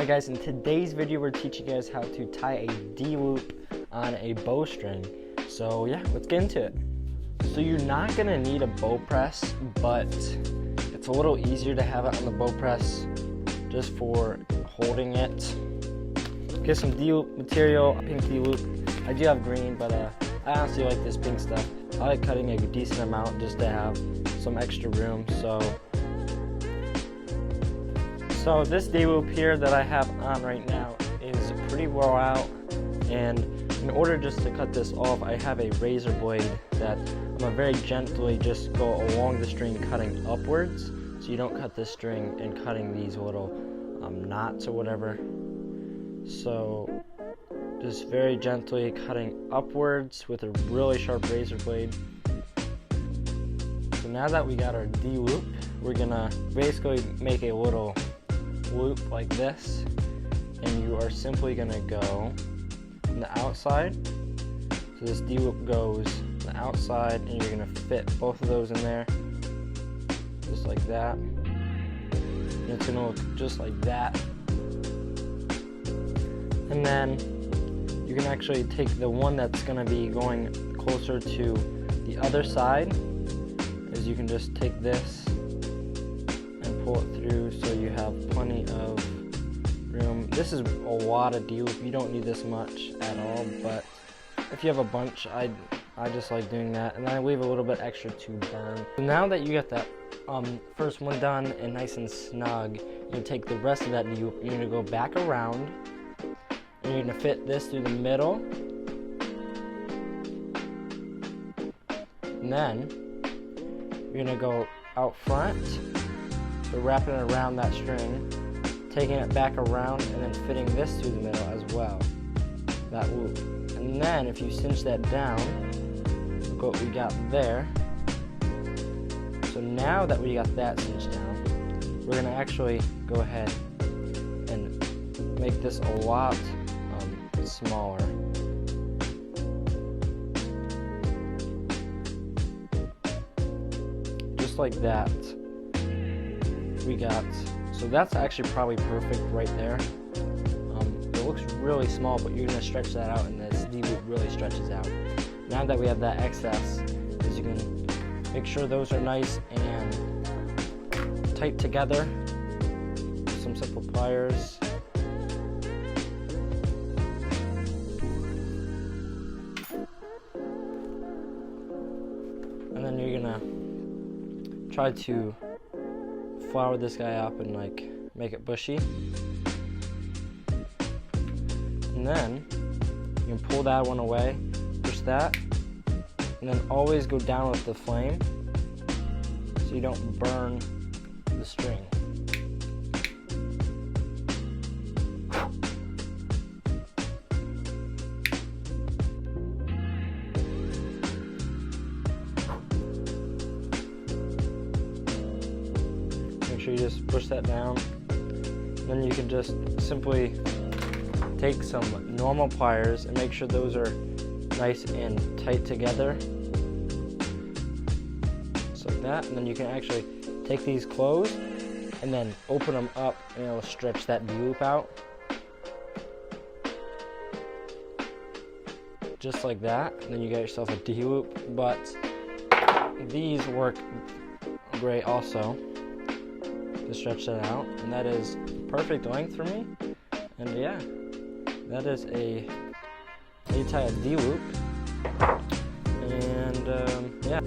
Hi guys, in today's video we're teaching you guys how to tie a D-loop on a bowstring. So yeah, let's get into it. So you're not gonna need a bow press, but it's a little easier to have it on the bow press just for holding it. Get some D-loop material, pink D-loop. I do have green, but I honestly like this pink stuff. I like cutting a decent amount just to have some extra room. So this D-loop here that I have on right now is pretty well out, and in order just to cut this off, I have a razor blade that I'm gonna very gently just go along the string, cutting upwards, so you don't cut this string and cutting these little knots or whatever. So just very gently cutting upwards with a really sharp razor blade. So now that we got our D-loop, we're gonna basically make a little loop like this, and you are simply gonna go on the outside. So this D-loop goes on the outside, and you're gonna fit both of those in there, just like that. And it's gonna look just like that. And then you can actually take the one that's gonna be going closer to the other side, is you can just take this and pull it through so you have plenty of room. This is a lot of D-loop. You don't need this much at all, but if you have a bunch, I just like doing that, and then I leave a little bit extra to burn. So now that you got that first one done and nice and snug, you take the rest of that D-loop, you're gonna go back around, and you're gonna fit this through the middle, and then you're gonna go out front, so wrapping it around that string, taking it back around, and then fitting this through the middle as well, that loop. And then if you cinch that down, look what we got there. So now that we got that cinched down, we're gonna actually go ahead and make this a lot smaller. Just like that. We got, so that's actually probably perfect right there. It looks really small, but you're gonna stretch that out, and this D-loop really stretches out. Now that we have that excess, is you can make sure those are nice and tight together with some simple pliers. And then you're gonna try to flower this guy up and like make it bushy. And then you can pull that one away, push that, and then always go down with the flame so you don't burn the string. Make sure you just push that down. Then you can just simply take some normal pliers and make sure those are nice and tight together, just like that. And then you can actually take these closed and then open them up, and it'll stretch that D-loop out, just like that. And then you got yourself a D-loop. But these work great also to stretch that out, and that is perfect length for me. And yeah, that is a tie a D-loop, and yeah.